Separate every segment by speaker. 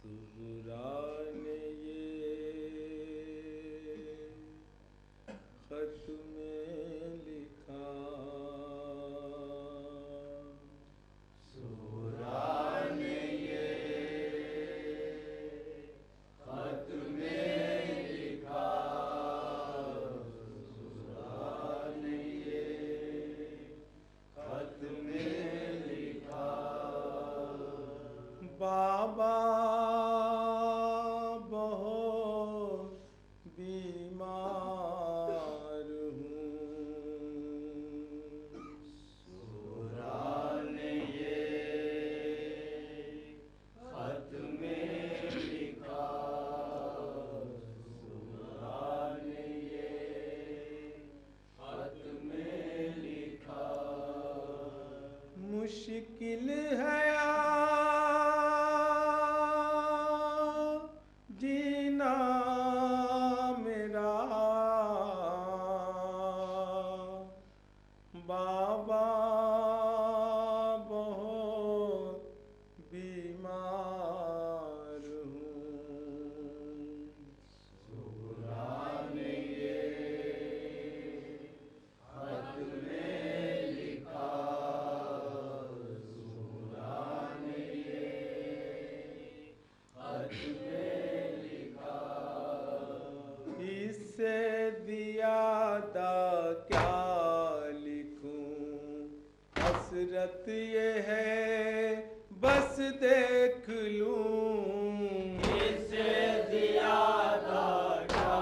Speaker 1: सुहराने ये खत में लिखा,
Speaker 2: सुहराने ये खत में लिखा, सुहराने ये खत में लिखा।
Speaker 1: बाबा बहुत बीमार हूँ।
Speaker 2: सुहराने ये खत में लिखा, सुहराने ये खत में लिखा।
Speaker 1: मुश्किल है जीना मेरा, बाबा बहुत बीमार हूँ।
Speaker 2: सुहराने ये खत में लिखा, सुहराने ये खत में लिखा।
Speaker 1: इससे ज़्यादा क्या लिखूं, हसरत ये है बस देख लूं।
Speaker 2: इससे ज़्यादा क्या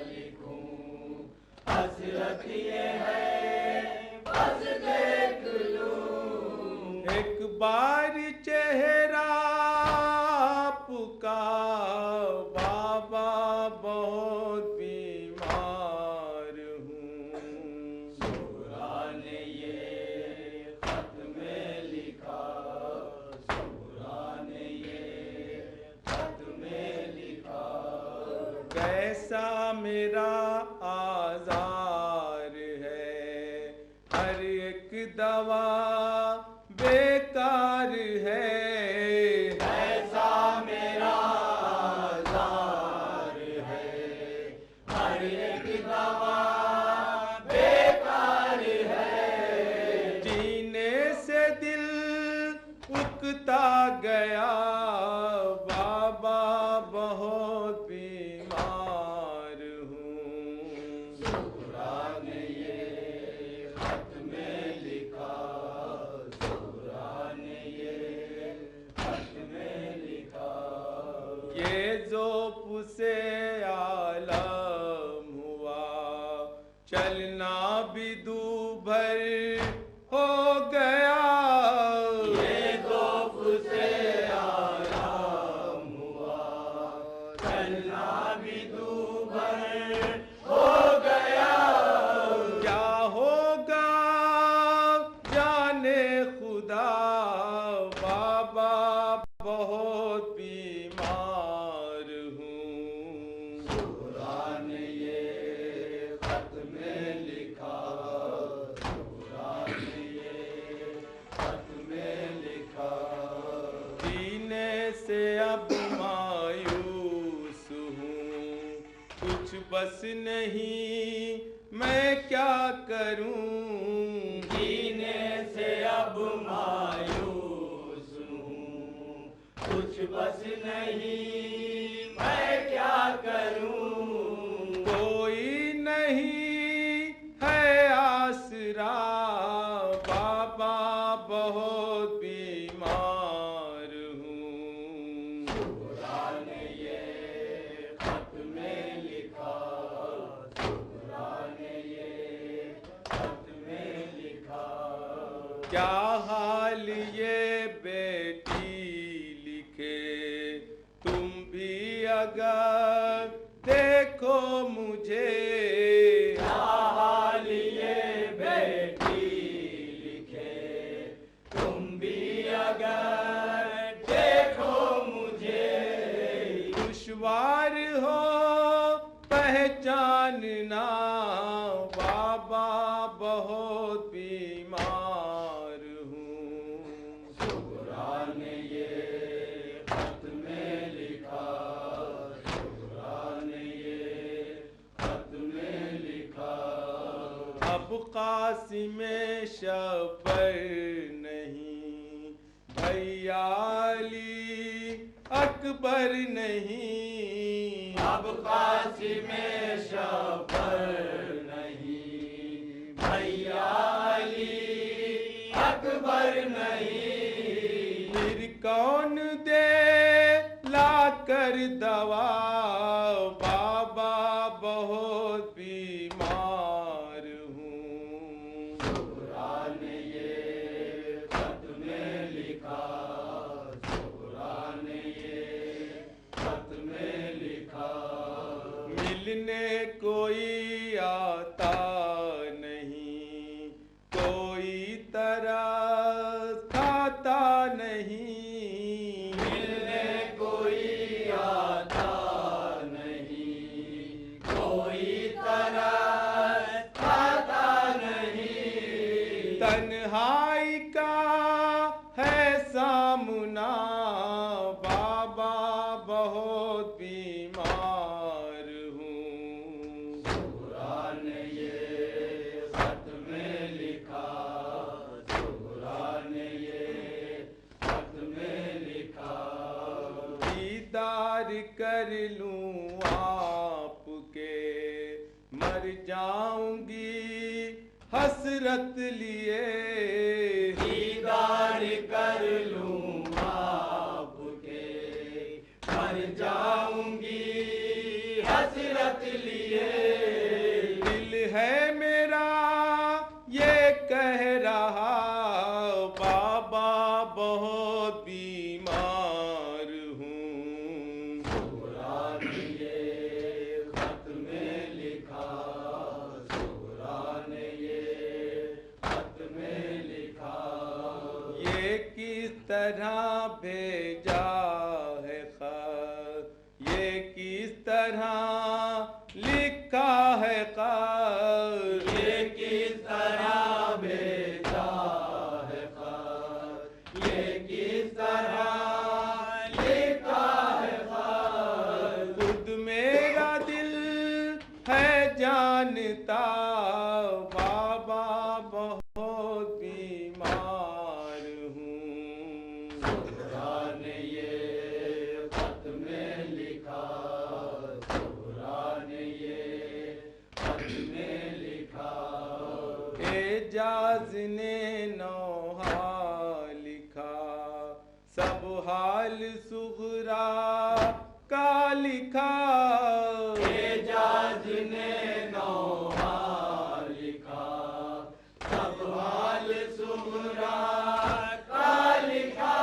Speaker 2: लिखूं, हसरत ये है बस देख लूं।
Speaker 1: एक बार चेहरा आपका बाबा बहुत बीमार हूँ।
Speaker 2: सुहराने ये खत में लिखा, सुहराने ये खत में लिखा।
Speaker 1: कैसा मेरा आज़ार है, हर एक दवा बेकार है।
Speaker 2: ऐसा मेरा आज़ार है, हर एक दवा बेकार है।
Speaker 1: जीने से दिल उकता गया, बाबा बहुत बीमार हूँ।
Speaker 2: सुहराने ये खत में लिखा, सुहराने ये खत में लिखा।
Speaker 1: ये जो पुसे आलम हुआ, चलना भी दूभर हो गया।
Speaker 2: ये दो फुसे आराम हुआ, चलना भी दूभर हो गया।
Speaker 1: क्या होगा जाने खुदा, बाबा बहुत बीमार हूँ।
Speaker 2: सुहराने ये खत में लिखा, सुहराने ये खत में लिखा।
Speaker 1: जीने से अब मायूस हूँ, कुछ बस नहीं मैं क्या करूँ।
Speaker 2: जीने से अब मायूस हूँ, कुछ बस नहीं मैं क्या करूँ।
Speaker 1: कोई नहीं है आसरा, बाबा बहुत बीमार हूँ।
Speaker 2: सुहराने ये खत में लिखा, सुहराने ये खत में लिखा।
Speaker 1: क्या हाल ये बेटी लिखे, तुम भी अगर देखो मुझे।
Speaker 2: क्या हाल ये बेटी लिखे, तुम भी अगर देखो मुझे।
Speaker 1: दुश्वार हो पहचानना, बाबा बहुत बीमार हूँ।
Speaker 2: सुहराने ये खत में
Speaker 1: कासिम शफर नहीं, भैया अली अकबर नहीं।
Speaker 2: अब कासिम शफर नहीं, भैया अली अकबर नहीं।
Speaker 1: फिर कौन दे लाकर दवा, बाबा बहुत बीमार हूँ।
Speaker 2: सुहरा ने ये खत में लिखा, सुहरा ने ये खत में लिखा।
Speaker 1: मिलने कोई आता नहीं, कोई तरस खाता नहीं।
Speaker 2: मिलने कोई आता नहीं, कोई तरस खाता नहीं।
Speaker 1: तन्हाई का है सामना, बाबा बहुत बीमार हूँ।
Speaker 2: सुहरा ने ये खत में लिखा, सुहरा ने ये खत में लिखा।
Speaker 1: दीदार कर लूं आपके, मर जाऊंगी हसरत लिए।
Speaker 2: दीदार कर लूं आपके, मर जाऊंगी हसरत लिए।
Speaker 1: दिल है मेरा ये कह रहा, बाबा बहुत बीमार हूँ।
Speaker 2: सुहरा ने ये खत में लिखा, सुहरा ने ये खत में लिखा।
Speaker 1: ये किस तरह भेजा है खत, ये किस तरह लिखा है खत।
Speaker 2: ये किस तरह भेजा है खत, ये किस तरह लिखा है खत।
Speaker 1: खुद मेरा दिल है जानता, बाबा बहुत बीमार हूँ।
Speaker 2: सुहरा ने ये खत में लिखा, सुहरा ने ये खत में लिखा।
Speaker 1: एजाज ने नौहा लिखा, सब हाल सुगरा का लिखा।
Speaker 2: एजाज ने नौहा लिखा, सब हाल सुहरा का लिखा।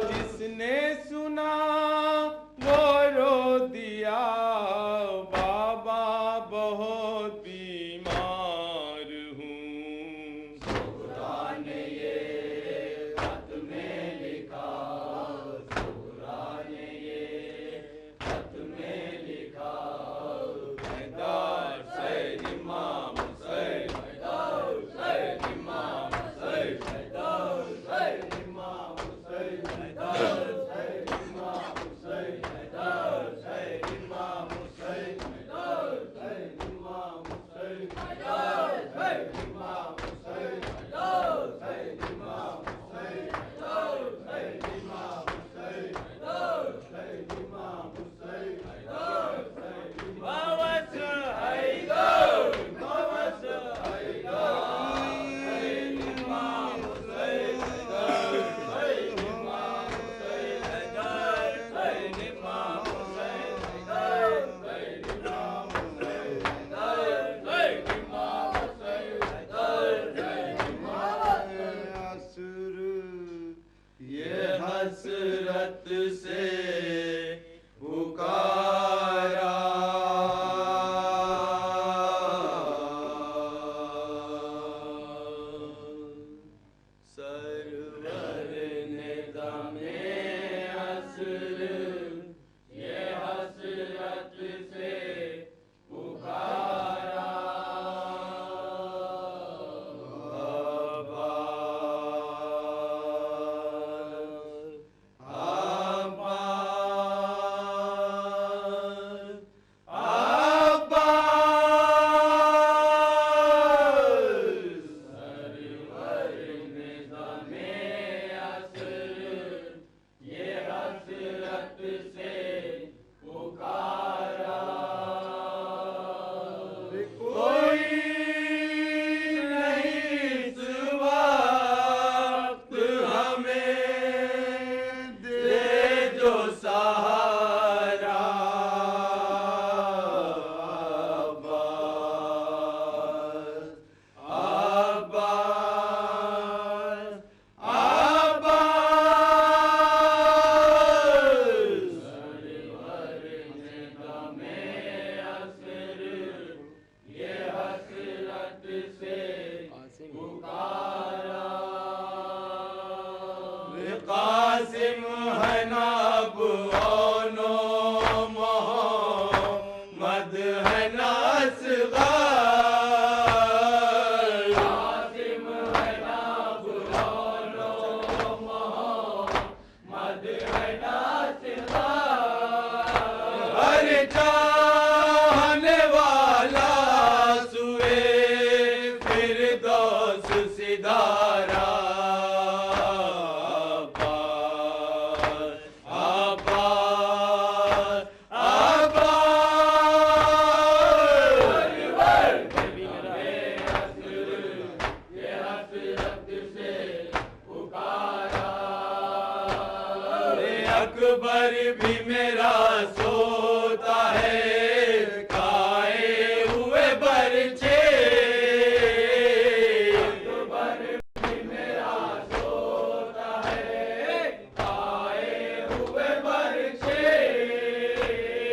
Speaker 1: जिसने सुना वो रो दिया, बाबा बहुत बीमार हूँ।
Speaker 2: सुहरा ने ये खत में लिखा, सुहरा ने ये खत में लिखा। हैदर सैयद इमाम हुसैन, हैदर सैयद इमाम हुसैन, हैदर सैयद इमाम हुसैन, हैदर सैयद इमाम हुसैन, हैदर सैयद इमाम हुसैन, हैदर सैयद इमाम हुसैन, हैदर सैयद इमाम हुसैन, हैदर सैयद इमाम हुसैन, हैदर सैयद इमाम हुसैन, हैदर सैयद इमाम हुसैन, हैदर सैयद इमाम हैदर मोहम्मद हैदर सैयद इमाम हुसैन, हैदर सैयद इमाम हुसैन, हैदर सैयद इमाम हुसैन, हैदर सैयद इमाम हुसैन, हैदर सैयद इमाम हुसैन, हैदर सैयद इमाम हुसैन। ये हसरत से पुकारा, सरवर ने दमे असर, ये हसरत से पुकारा। आबाद
Speaker 1: पर भी मेरा सोता है खाए हुए बरछे, छत पर भी मेरा सोता है खाए हुए बरछे।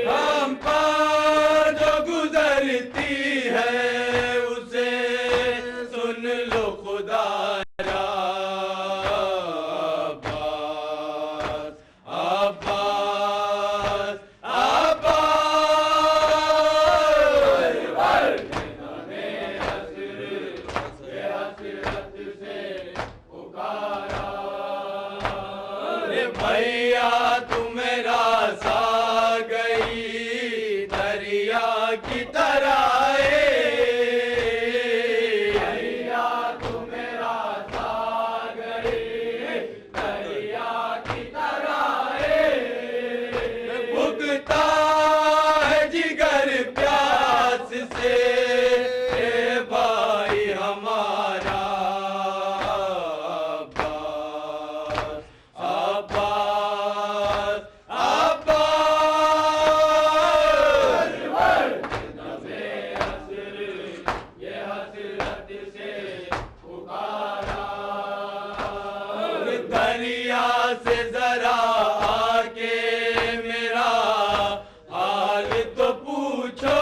Speaker 1: हम पर जो गुजरती है उसे सुन लो खुदा भैया तू मेरा सा गई दरिया की तरह, भैया तू मेरा सा गई दरिया की तरह, भुगता है जिगर प्यास से भाई हमारा दरिया से जरा आके मेरा हाल तो पूछो,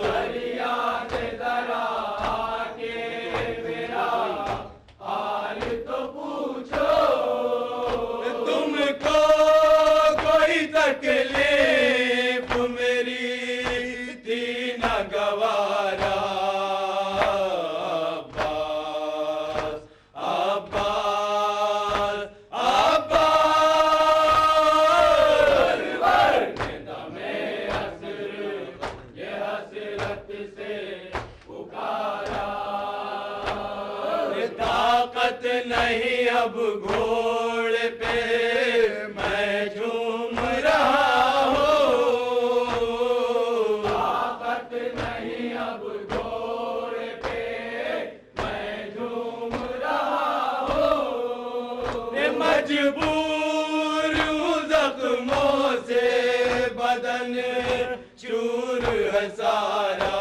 Speaker 1: दरिया से जरा आके मेरा हाल तो पूछो। तुमको कोई तकलीफ मेरी थी न गवारा, ताकत नहीं अब घोड़े पे मैं झूम रहा हूँ, ताकत नहीं अब घोड़े पे मैं झूम रहा हूँ। मजबूर हूँ जख्मों से बदन चूर है सारा,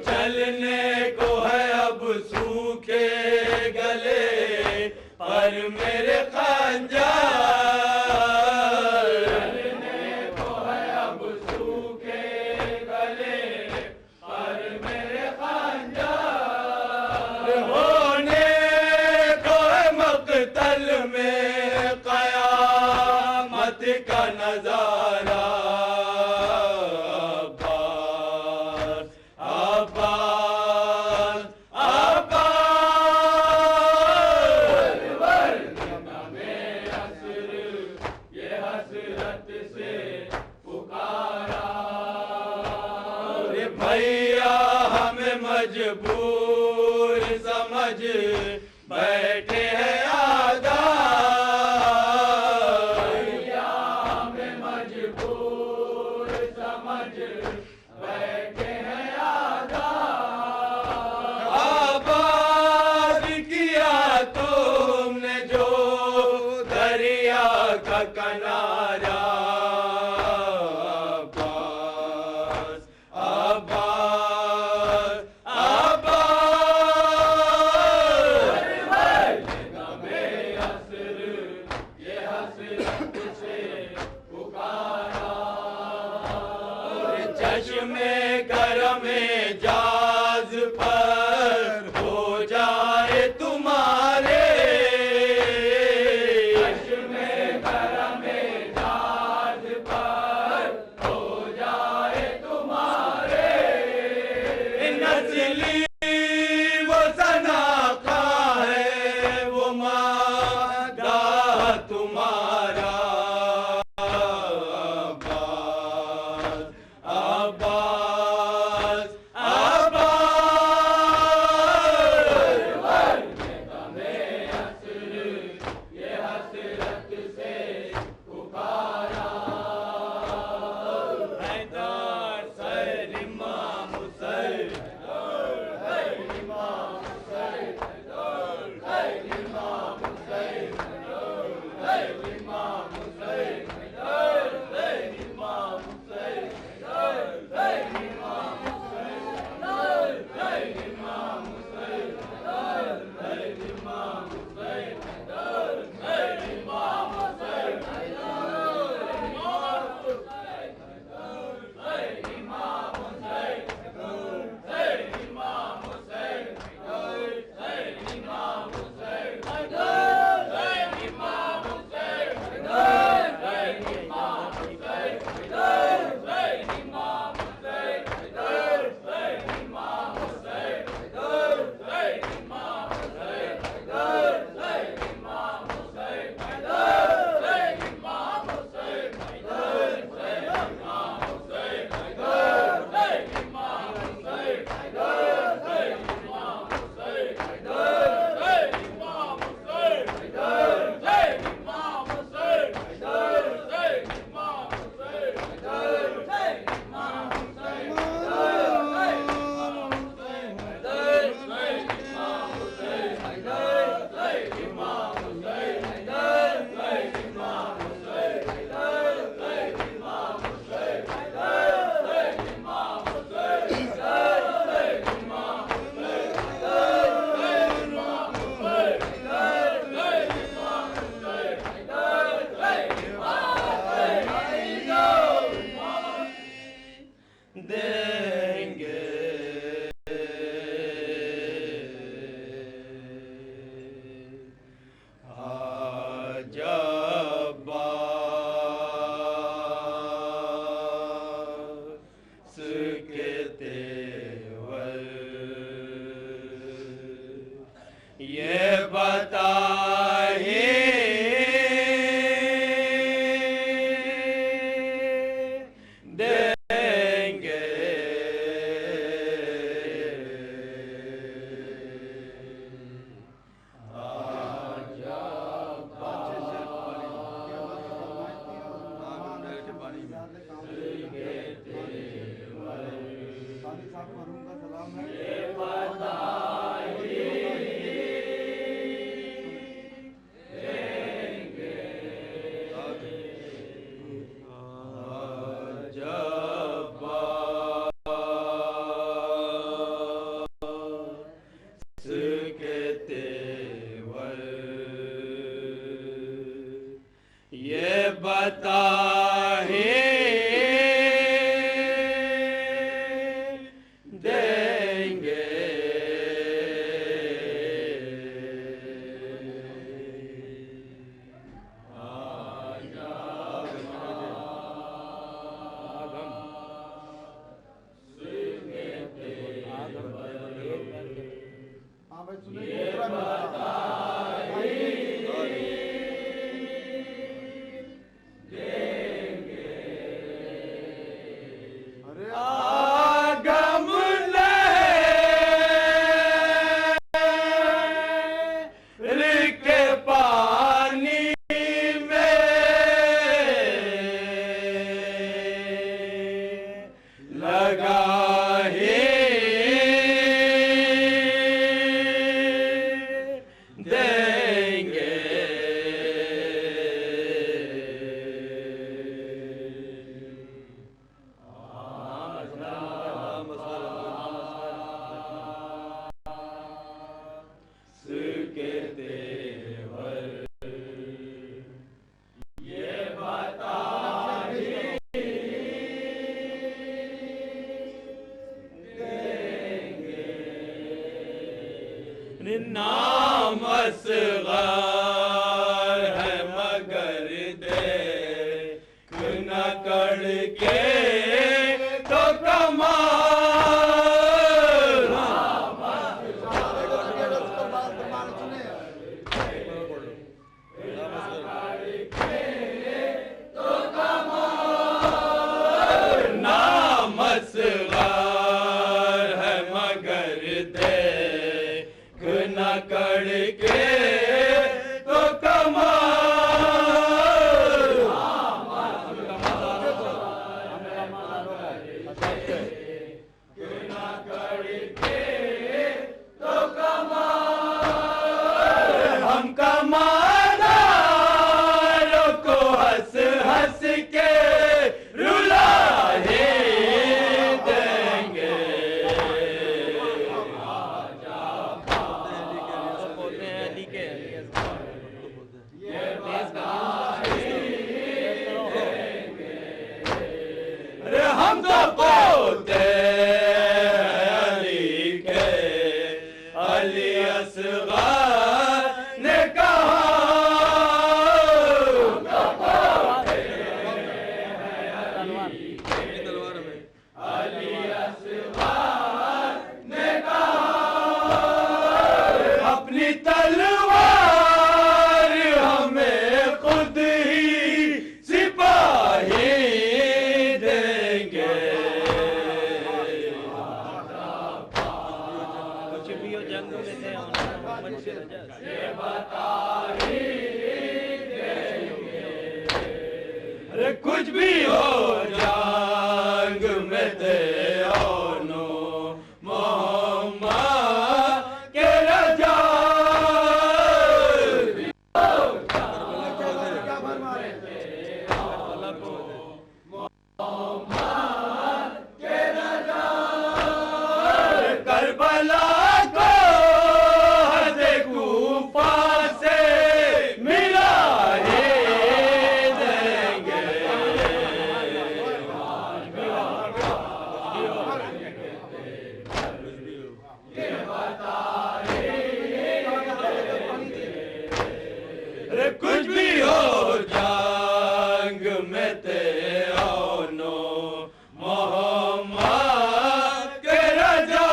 Speaker 1: चलने को है अब सूखे गले पर मेरे खंजर, चलने को है अब सूखे गले पर मेरे खंजर, होने को है मक़तल में क़यामत का नजारा। भैया हमें मजबूर समझ बैठे हैं आदा, भैया हमें मजबूर समझ बैठे हैं आदा। आबाद किया तुमने जो दरिया का किनारा, चश्मे करमे जाज पर हो जाए तुम्हारे, चश्मे करमे बता ही देंगे। नाम असग़र है मगर देख न करके तो कमाल। नाम असग़र है मगर देख न करके तो कमाल। न करके तो कमाल। हम कमादारों को हंस हंस के रुला ही देंगे। अरे हम तो पोते अली के, अली असग़र ने कहा। अली असग़र ने कहा अपनी तलवार हमें खुद ही सिपाही देंगे। कुछ भी हो जंग में थे ये बता ही देंगे। अरे कुछ भी हो जंग में थे ओनो मोहम्मद के रजा। करबला को हज़े कूफा से मिला ही देंगे। ये बता ही अरे कुछ भी हो जंग में थे ओनो मोहम्मद के रजा।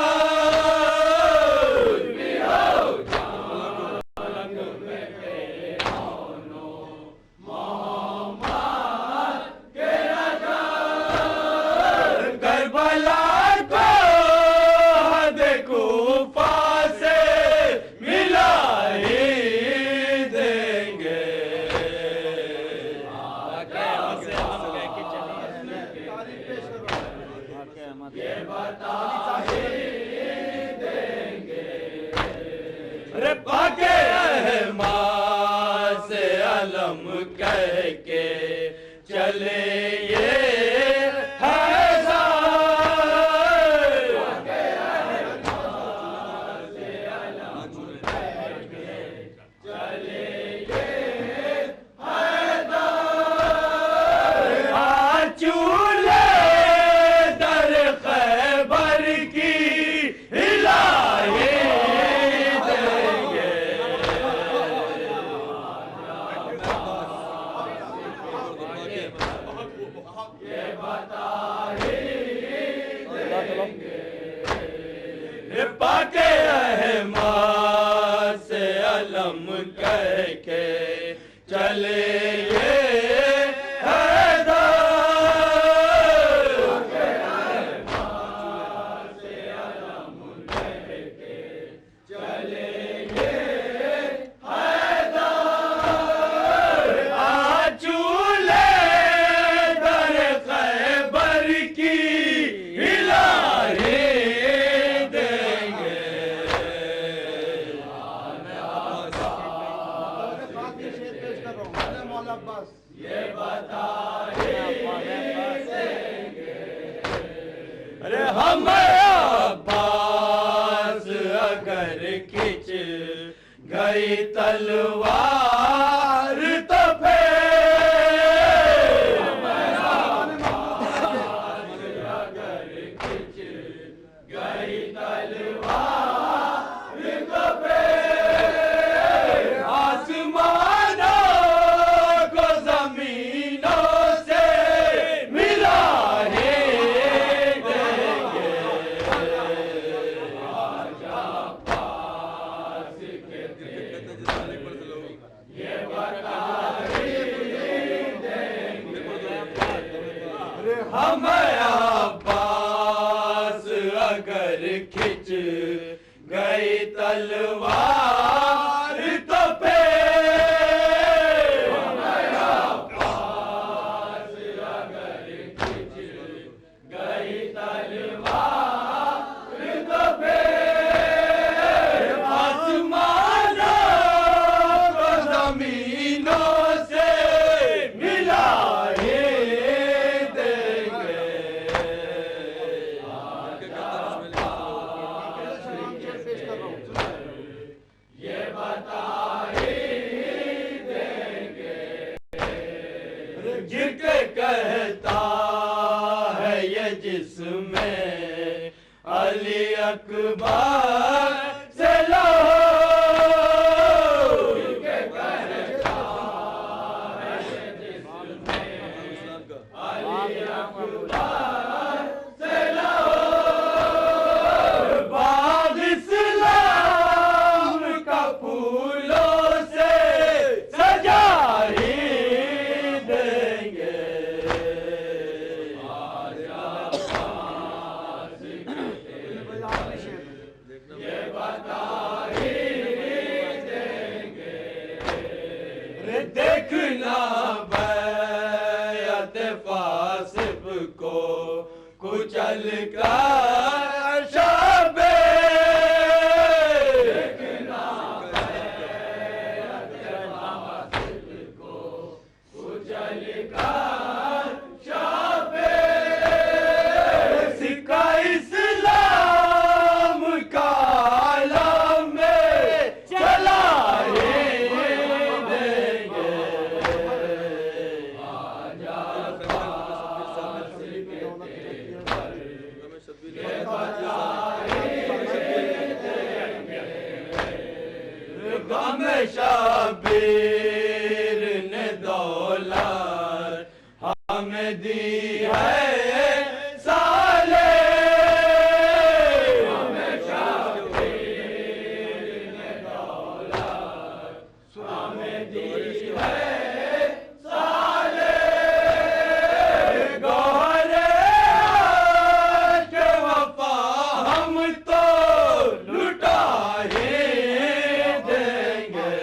Speaker 1: करबला को हज़े कूफा से मिला ही देंगे। ये बता ही देंगे। अरे पाके रहमान से अलम कह के चले ये ये बता ही देंगे। पाके रहमान से अलम कह के चले ये ये बता ही देंगे। अरे हम अब्बास अगर खिंच गई तलवार तो फिर अगर खिंच गई तलवार तो फिर आसमानों को जमीनों से मिला ही देंगे। आजा पास के ये बता ही देंगे। हम अब्बास अगर खिंच गई तलवार तो फिर हम अब्बास अगर खिंच गई तलवार तो फिर आसमानों को जमीनों से मिला ही देंगे। ये बता ही देंगे। जिक्र कहता है ये जिसमें अली अकबर से लो। जिक्र कहता है ये जिसमें अली अकबर से लो। बाग इस्लाम का फूलों से सजा ही देंगे। आजा पास ये बता ही देंगे। रे देखना बैत फासिब को कुचल कर शाबे। देखना बैत फासिब को कुचल कर शाबे। सिक्का इस्लाम का आलम में चला ही देंगे। आजा पास के ये बता ही देंगे। गम शबीर ने दौलत हमें दी है साले। हमें शबीर ने दौलत हमें दी है साले। गौरे के वफा हम तो लुटा ही देंगे।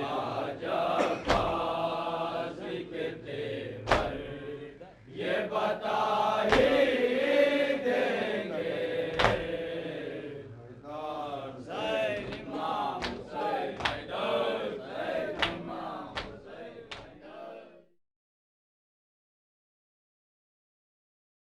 Speaker 1: आजा पास के तेवर ये बता ही